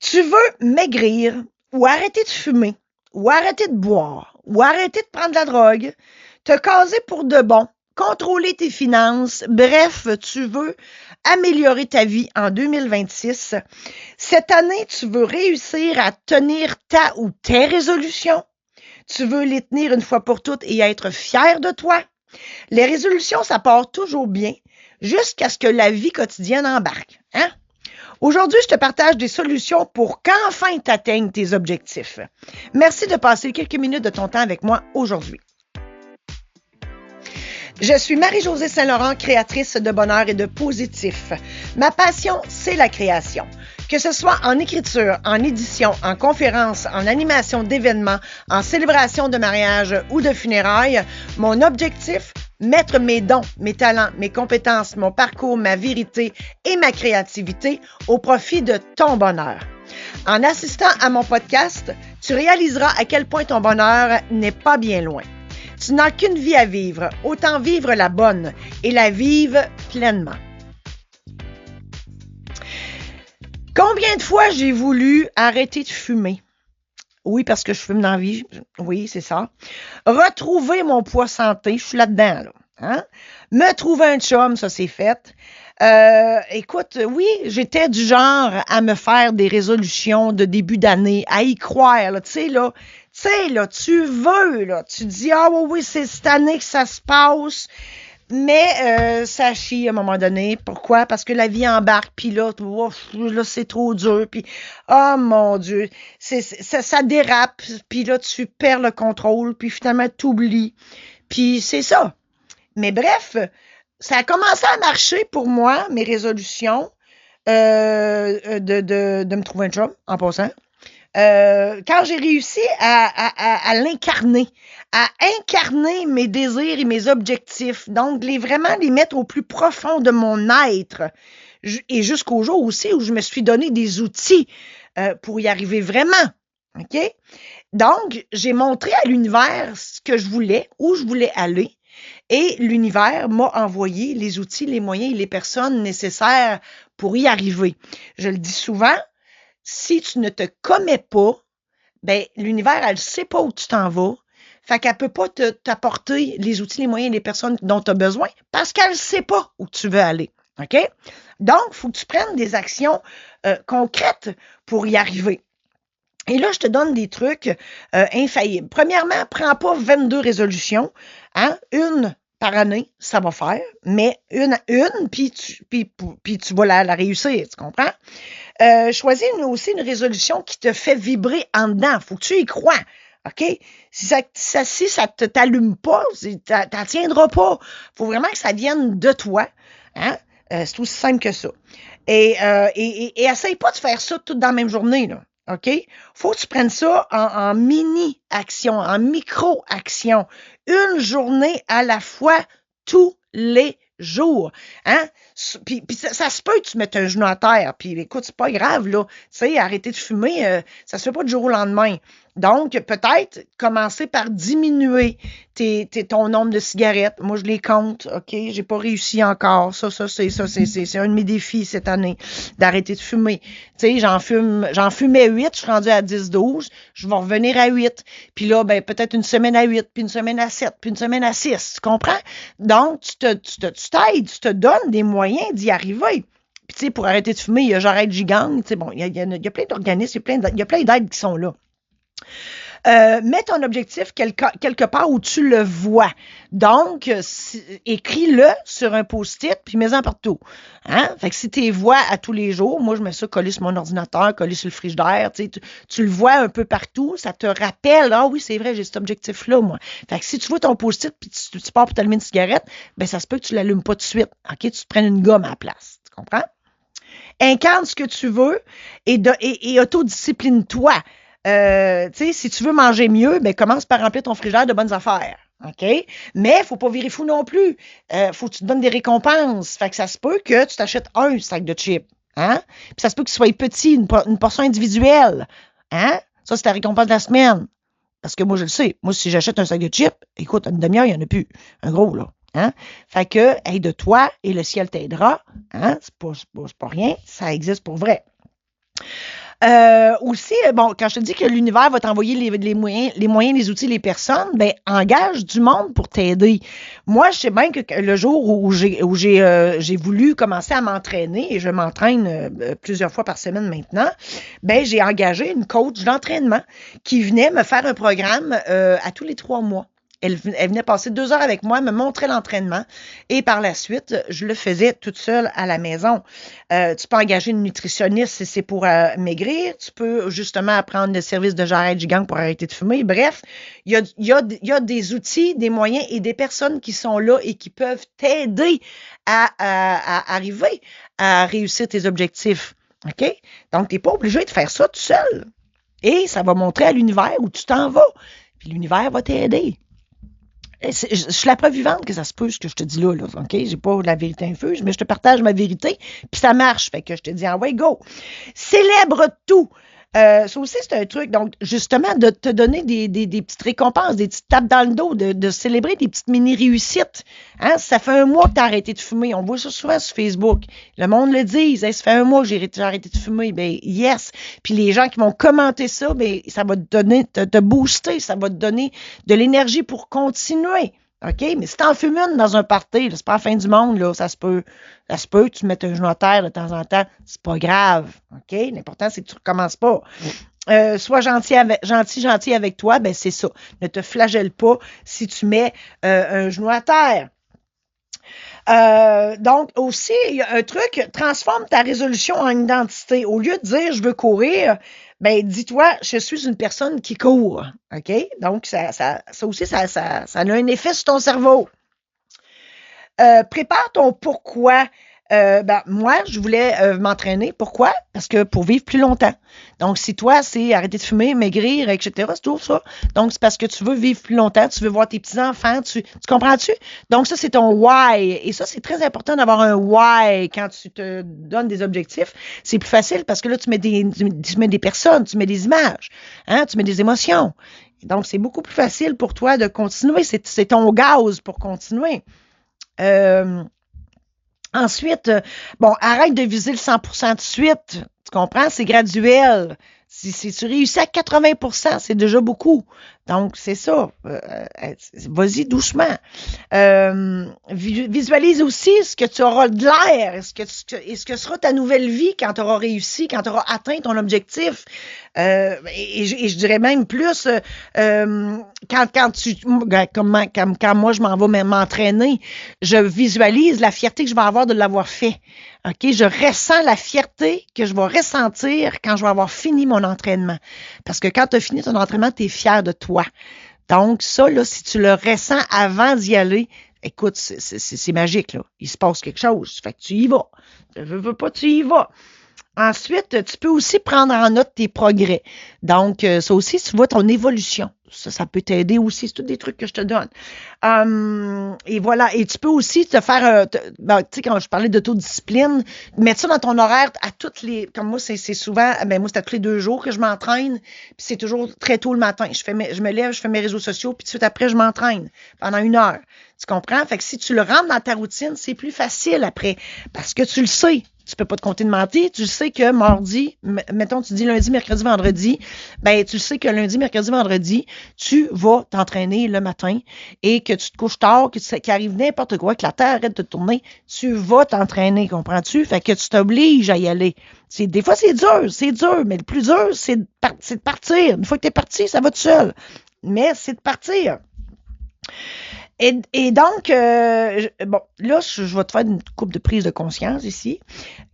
Tu veux maigrir ou arrêter de fumer ou arrêter de boire ou arrêter de prendre de la drogue, te caser pour de bon, contrôler tes finances, bref, tu veux améliorer ta vie en 2026. Cette année, tu veux réussir à tenir ta ou tes résolutions. Tu veux les tenir une fois pour toutes et être fier de toi. Les résolutions, ça part toujours bien jusqu'à ce que la vie quotidienne embarque. Hein? Aujourd'hui, je te partage des solutions pour qu'enfin tu atteignes tes objectifs. Merci de passer quelques minutes de ton temps avec moi aujourd'hui. Je suis Marie-Josée Saint-Laurent, créatrice de bonheur et de positif. Ma passion, c'est la création. Que ce soit en écriture, en édition, en conférence, en animation d'événements, en célébration de mariage ou de funérailles, mon objectif, mettre mes dons, mes talents, mes compétences, mon parcours, ma vérité et ma créativité au profit de ton bonheur. En assistant à mon podcast, tu réaliseras à quel point ton bonheur n'est pas bien loin. Tu n'as qu'une vie à vivre, autant vivre la bonne et la vivre pleinement. Combien de fois j'ai voulu arrêter de fumer? Oui, parce que je fume dans la vie. Oui, c'est ça. Retrouver mon poids santé, je suis là-dedans. Là. Hein? Me trouver un chum, ça c'est fait. Écoute, oui, j'étais du genre à me faire des résolutions de début d'année, à y croire. Tu sais, là, tu veux, là, tu dis, ah oui, c'est cette année que ça se passe. Mais ça chie à un moment donné. Pourquoi? Parce que la vie embarque, puis là, c'est trop dur, puis oh mon Dieu, ça dérape, puis là, tu perds le contrôle, puis finalement, tu oublies. Puis c'est ça. Mais bref, ça a commencé à marcher pour moi, mes résolutions, de me trouver un job, en passant. Quand j'ai réussi à l'incarner, à incarner mes désirs et mes objectifs, donc vraiment les mettre au plus profond de mon être, et jusqu'au jour aussi où je me suis donné des outils pour y arriver vraiment. OK? Donc, j'ai montré à l'univers ce que je voulais, où je voulais aller, et l'univers m'a envoyé les outils, les moyens et les personnes nécessaires pour y arriver. Je le dis souvent, si tu ne te commets pas, ben l'univers, elle ne sait pas où tu t'en vas. Fait qu'elle ne peut pas t'apporter les outils, les moyens et les personnes dont tu as besoin parce qu'elle ne sait pas où tu veux aller. OK? Donc, il faut que tu prennes des actions concrètes pour y arriver. Et là, je te donne des trucs infaillibles. Premièrement, prends pas 22 résolutions. Hein? Une par année, ça va faire, mais une, puis tu vas la réussir, tu comprends? Choisis aussi une résolution qui te fait vibrer en dedans. Faut que tu y crois. OK? Si ça ne t'allume pas, t'en tiendras pas. Faut vraiment que ça vienne de toi. Hein? C'est aussi simple que ça. Et essaye pas de faire ça tout dans la même journée, là. OK? Faut que tu prennes ça en mini-action, en micro-action. Une journée à la fois, tous les jours. Hein? Puis ça se peut que tu mettes un genou à terre. Puis écoute, c'est pas grave, là. Tu sais, arrêter de fumer, ça se fait pas du jour au lendemain. Donc, peut-être commencer par diminuer ton nombre de cigarettes. Moi, je les compte, OK? J'ai pas réussi encore. C'est un de mes défis cette année, d'arrêter de fumer. Tu sais, j'en fumais 8, je suis rendue à 10-12. Je vais revenir à 8. Puis là, ben, peut-être une semaine à 8, puis une semaine à 7, puis une semaine à 6. Tu comprends? Donc, tu t'aides, tu te donnes des moyens d'y arriver. Puis, tu sais, pour arrêter de fumer, il y a J'arrête Gigang. Tu sais, bon, il y a plein d'organismes, il y a plein d'aides qui sont là. Mets ton objectif quelque part où tu le vois. Donc, écris-le sur un post-it, puis mets-en partout. Hein? Fait que si tu les vois à tous les jours, moi, je mets ça collé sur mon ordinateur, collé sur le frigidaire, tu le vois un peu partout, ça te rappelle, ah oui, c'est vrai, j'ai cet objectif-là, moi. Fait que si tu vois ton post-it, puis tu pars pour t'allumer une cigarette, ben ça se peut que tu l'allumes pas tout de suite. OK? Tu te prennes une gomme à la place. Tu comprends? Incarne ce que tu veux et autodiscipline-toi. Si tu veux manger mieux, ben commence par remplir ton frigidaire de bonnes affaires. OK? Mais il faut pas virer fou non plus. Faut que tu te donnes des récompenses. Fait que ça se peut que tu t'achètes un sac de chips. Hein? Puis ça se peut qu'il soit petit, une portion individuelle. Hein? Ça, c'est ta récompense de la semaine. Parce que moi, je le sais. Moi, si j'achète un sac de chips, écoute, une demi-heure, il n'y en a plus. Un gros, là. Hein? Fait que, aide-toi et le ciel t'aidera. Hein? C'est pas rien. Ça existe pour vrai. Aussi, bon, quand je te dis que l'univers va t'envoyer les moyens, les outils, les personnes, ben engage du monde pour t'aider. Moi, je sais bien que le jour où j'ai voulu commencer à m'entraîner, et je m'entraîne plusieurs fois par semaine maintenant, ben j'ai engagé une coach d'entraînement qui venait me faire un programme à tous les 3 mois. Elle venait passer 2 heures avec moi, me montrer l'entraînement et par la suite, je le faisais toute seule à la maison. Tu peux engager une nutritionniste si c'est pour maigrir. Tu peux justement apprendre le service de J'arrête Gigang pour arrêter de fumer. Bref, il y a des outils, des moyens et des personnes qui sont là et qui peuvent t'aider à arriver à réussir tes objectifs. OK? Donc, tu n'es pas obligé de faire ça tout seul. Et ça va montrer à l'univers où tu t'en vas. Puis l'univers va t'aider. Je suis la preuve vivante que ça se peut, ce que je te dis là, OK? J'ai pas la vérité infuse, mais je te partage ma vérité, puis ça marche. Fait que je te dis, ah ouais, go! Célèbre tout! Ça aussi, c'est un truc. Donc, justement, de te donner des petites récompenses, des petites tapes dans le dos, de célébrer des petites mini-réussites. Hein? Ça fait 1 mois que tu as arrêté de fumer. On voit ça souvent sur Facebook. Le monde le dit. Hey, ça fait 1 mois que j'ai arrêté de fumer. Ben, yes. Puis les gens qui vont commenter ça, ben, ça va te donner, te booster. Ça va te donner de l'énergie pour continuer. OK? Mais si t'en fumes une dans un party, c'est pas la fin du monde, là, ça se peut. Ça se peut que tu mettes un genou à terre de temps en temps. C'est pas grave. OK? L'important, c'est que tu recommences pas. Sois gentil avec toi, ben c'est ça. Ne te flagelle pas si tu mets un genou à terre. Donc, aussi, il y a un truc, transforme ta résolution en identité. Au lieu de dire je veux courir, ben dis-toi, je suis une personne qui court. OK? Donc, ça aussi, ça a un effet sur ton cerveau. Prépare ton pourquoi. Moi, je voulais m'entraîner. Pourquoi? Parce que pour vivre plus longtemps. Donc, si toi, c'est arrêter de fumer, maigrir, etc., c'est tout ça. Donc, c'est parce que tu veux vivre plus longtemps, tu veux voir tes petits-enfants, tu comprends-tu? Donc, ça, c'est ton why. Et ça, c'est très important d'avoir un why quand tu te donnes des objectifs. C'est plus facile parce que là, tu mets des personnes, tu mets des images, hein, tu mets des émotions. Donc, c'est beaucoup plus facile pour toi de continuer. C'est ton gaz pour continuer. Ensuite, arrête de viser le 100% tout de suite. Tu comprends? C'est graduel. Si tu réussis à 80%, c'est déjà beaucoup. Donc, c'est ça. Vas-y doucement. Visualise aussi ce que tu auras de l'air. Ce que sera ta nouvelle vie quand tu auras réussi, quand tu auras atteint ton objectif. Et je dirais même plus, quand moi je m'en vais m'entraîner, je visualise la fierté que je vais avoir de l'avoir fait. OK? Je ressens la fierté que je vais ressentir quand je vais avoir fini mon entraînement. Parce que quand tu as fini ton entraînement, tu es fier de toi. Donc, ça, là, si tu le ressens avant d'y aller, écoute, c'est magique, là. Il se passe quelque chose. Fait que tu y vas. Je veux pas, tu y vas. Ensuite, tu peux aussi prendre en note tes progrès. Donc, ça aussi, tu vois ton évolution. Ça peut t'aider aussi. C'est tous des trucs que je te donne. Et voilà. Et tu peux aussi te faire, tu sais, quand je parlais d'autodiscipline, mettre ça dans ton horaire à toutes les, comme moi, c'est souvent, moi, c'est à tous les 2 jours que je m'entraîne. Puis c'est toujours très tôt le matin. Je me lève, je fais mes réseaux sociaux, puis tout de suite après, je m'entraîne pendant 1 heure. Tu comprends? Fait que si tu le rentres dans ta routine, c'est plus facile après. Parce que tu le sais. Tu peux pas te compter de mentir. Tu sais que mardi, mettons, tu dis lundi, mercredi, vendredi, ben, tu sais que lundi, mercredi, vendredi, tu vas t'entraîner le matin et que tu te couches tard, qu'il arrive n'importe quoi, que la Terre arrête de tourner, tu vas t'entraîner, comprends-tu? Fait que tu t'obliges à y aller. Des fois, c'est dur, mais le plus dur, c'est de partir. Une fois que tu es parti, ça va tout seul. Mais c'est de partir. Et donc, là, je vais te faire une couple de prise de conscience ici.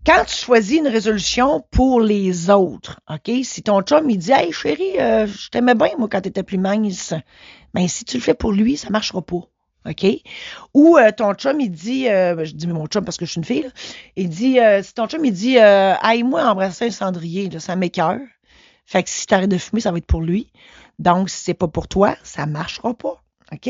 Quand tu choisis une résolution pour les autres, OK? Si ton chum, il dit « Hey, chérie, je t'aimais bien, moi, quand tu étais plus mince. » Ben, si tu le fais pour lui, ça marchera pas. OK? Ou ton chum, il dit, je dis mon chum parce que je suis une fille, là, il dit, si ton chum, il dit, hey, moi, embrasser un cendrier, là, ça m'écoeure. Fait que si tu arrêtes de fumer, ça va être pour lui. Donc, si c'est pas pour toi, ça marchera pas. OK?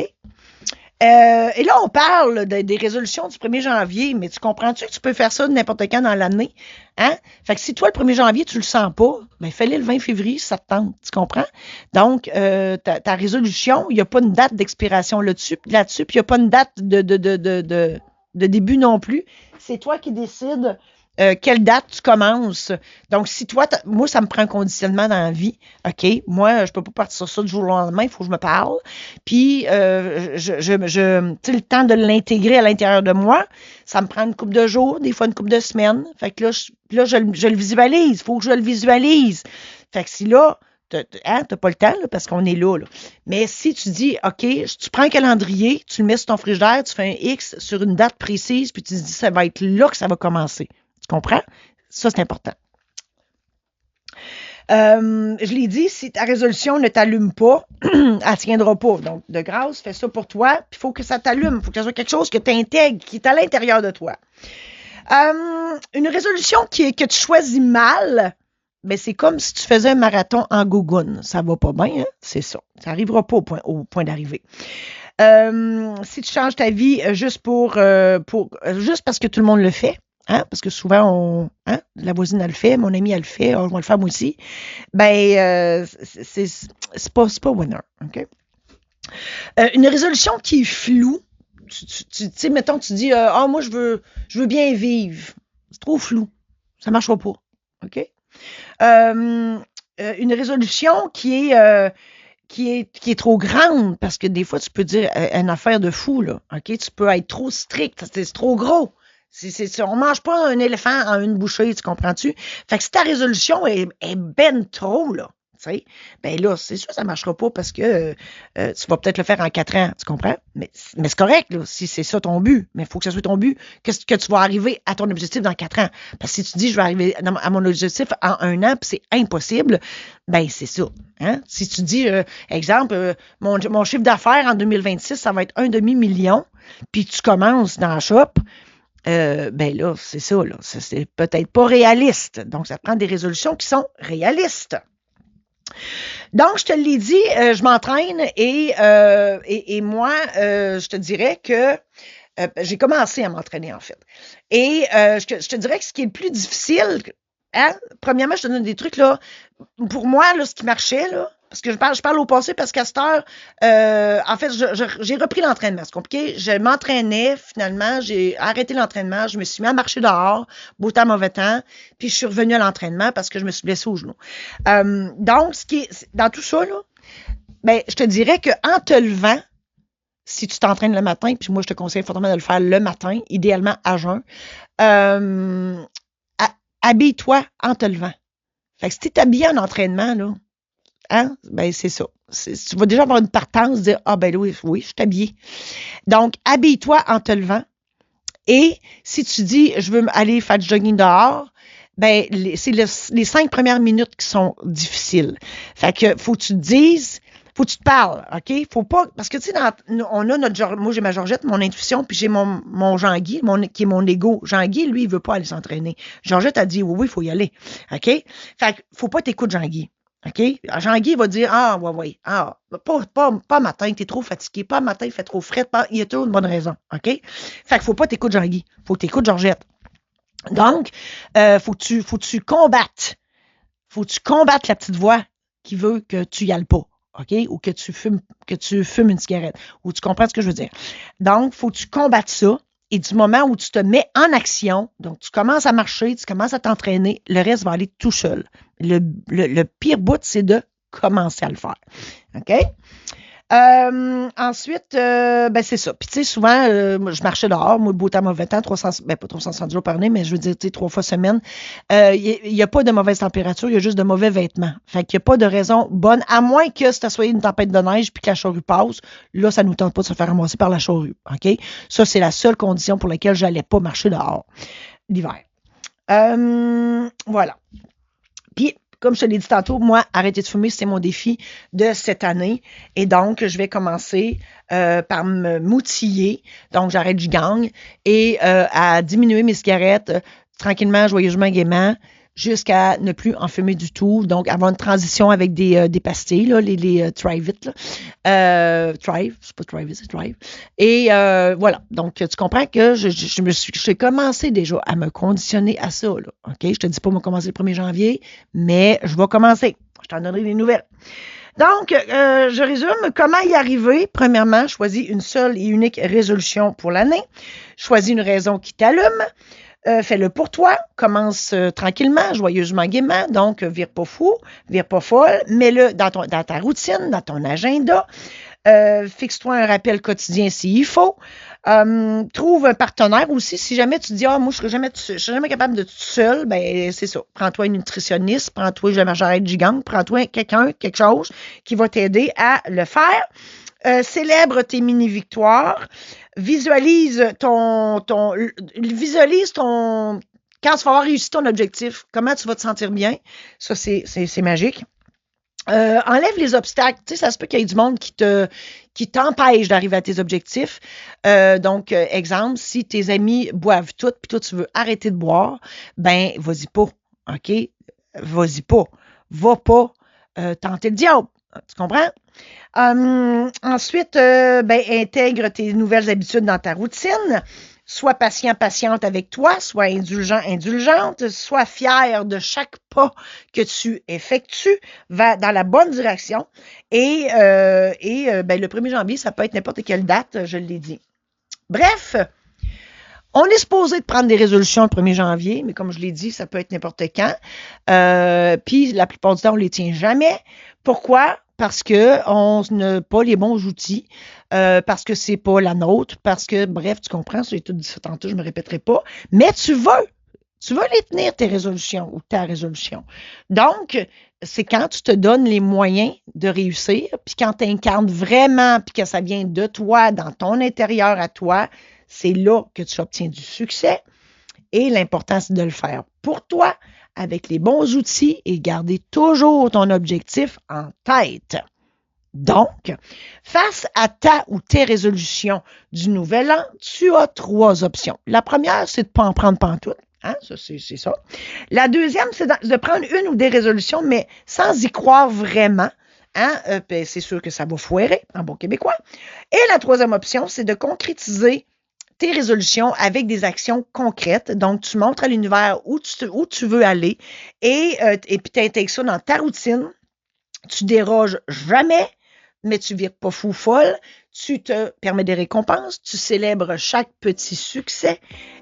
Et là, on parle des résolutions du 1er janvier, mais tu comprends-tu que tu peux faire ça n'importe quand dans l'année? Hein? Fait que si toi, le 1er janvier, tu le sens pas, ben fais-le le 20 février si ça te tente. Tu comprends? Donc, ta résolution, il n'y a pas une date d'expiration là-dessus, puis il n'y a pas une date de début non plus. C'est toi qui décides quelle date tu commences. Donc, si toi, moi, ça me prend un conditionnement dans la vie. OK? Moi, je peux pas partir sur ça du jour au lendemain. Il faut que je me parle. Puis, tu sais, le temps de l'intégrer à l'intérieur de moi, ça me prend une couple de jours, des fois une couple de semaines. Fait que là, je le visualise. Il faut que je le visualise. Fait que si là, t'as pas le temps, là, parce qu'on est là. Mais si tu dis, OK, tu prends un calendrier, tu le mets sur ton frigidaire, tu fais un X sur une date précise, puis tu te dis, ça va être là que ça va commencer. Tu comprends? Ça, c'est important. Je l'ai dit, si ta résolution ne t'allume pas, elle ne tiendra pas. Donc, de grâce, fais ça pour toi, puis il faut que ça t'allume. Il faut que ça soit quelque chose que tu intègres, qui est à l'intérieur de toi. Une résolution que tu choisis mal, ben c'est comme si tu faisais un marathon en gougoune. Ça va pas bien, hein? C'est ça. Ça n'arrivera pas au point d'arrivée. Si tu changes ta vie juste juste parce que tout le monde le fait, hein? Parce que souvent, la voisine, elle le fait, mon ami, elle le fait, je vais le faire moi aussi, ben, c'est pas winner, OK? Une résolution qui est floue, tu sais, mettons, tu dis, moi, je veux bien vivre. C'est trop flou. Ça marchera pas, OK? Une résolution qui est trop grande, parce que des fois, tu peux dire une affaire de fou, là, OK? Tu peux être trop strict, c'est trop gros. On mange pas un éléphant en une bouchée, tu comprends-tu? Fait que si ta résolution est ben trop, là, tu sais, ben là, c'est sûr ça marchera pas parce que tu vas peut-être le faire en 4 ans, tu comprends? Mais c'est correct, là, si c'est ça ton but. Mais il faut que ça soit ton but, que tu vas arriver à ton objectif dans 4 ans. Parce que si tu dis, je vais arriver à mon objectif en 1 an, puis c'est impossible, ben c'est ça. Hein? Si tu dis, exemple, mon chiffre d'affaires en 2026, ça va être 1,5 million, puis tu commences dans la shop, ben là, c'est ça, là. C'est peut-être pas réaliste. Donc, ça prend des résolutions qui sont réalistes. Donc, je te l'ai dit, je m'entraîne et moi, je te dirais que j'ai commencé à m'entraîner, en fait. Et je te dirais que ce qui est le plus difficile, hein, premièrement, je te donne des trucs, là. Pour moi, là, ce qui marchait, là, parce que je parle au passé, parce qu'à cette heure, en fait, j'ai repris l'entraînement. C'est compliqué. Je m'entraînais, finalement, j'ai arrêté l'entraînement, je me suis mis à marcher dehors, beau temps, mauvais temps, puis je suis revenue à l'entraînement parce que je me suis blessée au genou. Donc, dans tout ça, là, ben, je te dirais qu'en te levant, si tu t'entraînes le matin, puis moi, je te conseille fortement de le faire le matin, idéalement à jeun, habille-toi en te levant. Fait que si tu es habillé en entraînement, là, hein, ben c'est ça. Tu vas déjà avoir une partance, dire, ben oui, je suis habillée. Donc, habille-toi en te levant. Et si tu dis, je veux aller faire du jogging dehors, ben c'est les 5 premières minutes qui sont difficiles. Fait que faut que tu te dises, faut que tu te parles, OK? Faut pas, parce que tu sais, on a moi j'ai ma Georgette, mon intuition, puis j'ai mon Jean-Guy, qui est mon ego. Jean-Guy, lui, il veut pas aller s'entraîner. Georgette a dit, oui, il faut y aller, OK? Fait que faut pas t'écouter Jean-Guy. OK? Jean-Guy va dire, ouais, pas matin, t'es trop fatigué, pas matin, il fait trop frais, il y a toujours une bonne raison, OK? Fait qu'il faut pas t'écouter Jean-Guy, faut que t'écoutes Georgette. Donc, faut que tu combattes. Faut que tu combattes la petite voix qui veut que tu y ailles pas, OK? Ou que tu fumes une cigarette. Ou tu comprends ce que je veux dire. Donc, faut que tu combattes ça. Et du moment où tu te mets en action, donc tu commences à marcher, tu commences à t'entraîner, le reste va aller tout seul. Le pire bout, c'est de commencer à le faire. OK? Ensuite, ben c'est ça. Puis tu sais, souvent, je marchais dehors, moi, beau temps, mauvais temps, pas 360 jours par année, mais je veux dire, tu sais, 3 fois semaine. Il n'y a pas de mauvaise température, il y a juste de mauvais vêtements. Fait qu'il n'y a pas de raison bonne, à moins que ça soit une tempête de neige puis que la charrue passe. Là, ça ne nous tente pas de se faire ramasser par la charrue. OK? Ça, c'est la seule condition pour laquelle je n'allais pas marcher dehors l'hiver. Voilà. Puis, comme je te l'ai dit tantôt, moi, arrêter de fumer, c'est mon défi de cette année. Et donc, je vais commencer par m'outiller. Donc, j'arrête du gang et à diminuer mes cigarettes tranquillement, joyeusement, gaiement, jusqu'à ne plus en fumer du tout. Donc, avoir une transition avec des pastilles, là, les Thrive-It. Thrive, c'est pas Thrive-It, c'est Thrive. Et voilà. Donc, tu comprends que j'ai commencé déjà à me conditionner à ça. Là, OK? Je te dis pas, moi, commencer le 1er janvier, mais je vais commencer. Je t'en donnerai des nouvelles. Donc, je résume. Comment y arriver? Premièrement, choisis une seule et unique résolution pour l'année. Choisis une raison qui t'allume. Fais-le pour toi. Commence tranquillement, joyeusement, gaiement. Donc, vire pas fou, vire pas folle. Mets-le dans ta routine, dans ton agenda. Fixe-toi un rappel quotidien s'il faut. Trouve un partenaire aussi. Si jamais tu te dis, moi, je serai jamais capable de tout seul, ben, c'est ça. Prends-toi une nutritionniste, prends-toi jamais j'arrête gigante, prends-toi quelque chose qui va t'aider à le faire. Célèbre tes mini-victoires. Visualise quand tu vas avoir réussi ton objectif, comment tu vas te sentir bien. Ça, c'est magique. Enlève les obstacles. Tu sais, ça se peut qu'il y ait du monde qui t'empêche d'arriver à tes objectifs. Donc, exemple, si tes amis boivent tout, puis toi, tu veux arrêter de boire, ben, vas-y pas. OK? Vas-y pas. Va pas tenter le diable. Tu comprends? Ensuite, intègre tes nouvelles habitudes dans ta routine. Sois patient, patiente avec toi. Sois indulgent, indulgente. Sois fier de chaque pas que tu effectues. Va dans la bonne direction. Et le 1er janvier, ça peut être n'importe quelle date, je l'ai dit. Bref, on est supposé de prendre des résolutions le 1er janvier, mais comme je l'ai dit, ça peut être n'importe quand. Puis, la plupart du temps, on ne les tient jamais. Pourquoi? Parce qu'on n'a pas les bons outils, parce que c'est pas la nôtre, parce que, bref, tu comprends, j'ai tout dit ça tantôt, je ne me répéterai pas, mais tu veux les tenir, tes résolutions ou ta résolution. Donc, c'est quand tu te donnes les moyens de réussir, puis quand tu incarnes vraiment, puis que ça vient de toi, dans ton intérieur à toi, c'est là que tu obtiens du succès. Et l'important, c'est de le faire pour toi, avec les bons outils et garder toujours ton objectif en tête. Donc, face à ta ou tes résolutions du nouvel an, tu as 3 options. La première, c'est de ne pas en prendre pantoute. Hein? Ça, c'est ça. La deuxième, c'est de prendre une ou des résolutions, mais sans y croire vraiment. Hein? C'est sûr que ça va foirer, en bon québécois. Et la troisième option, c'est de concrétiser tes résolutions avec des actions concrètes. Donc, tu montres à l'univers où tu veux aller et puis tu intègres ça dans ta routine. Tu déroges jamais, mais tu ne vires pas fou folle. Tu te permets des récompenses, tu célèbres chaque petit succès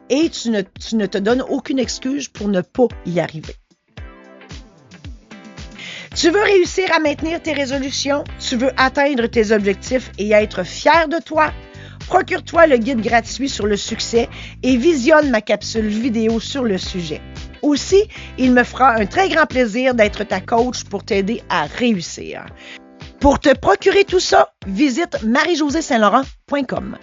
et tu ne te donnes aucune excuse pour ne pas y arriver. Tu veux réussir à maintenir tes résolutions, tu veux atteindre tes objectifs et être fier de toi. Procure-toi le guide gratuit sur le succès et visionne ma capsule vidéo sur le sujet. Aussi, il me fera un très grand plaisir d'être ta coach pour t'aider à réussir. Pour te procurer tout ça, visite marie-josée-saint-laurent.com.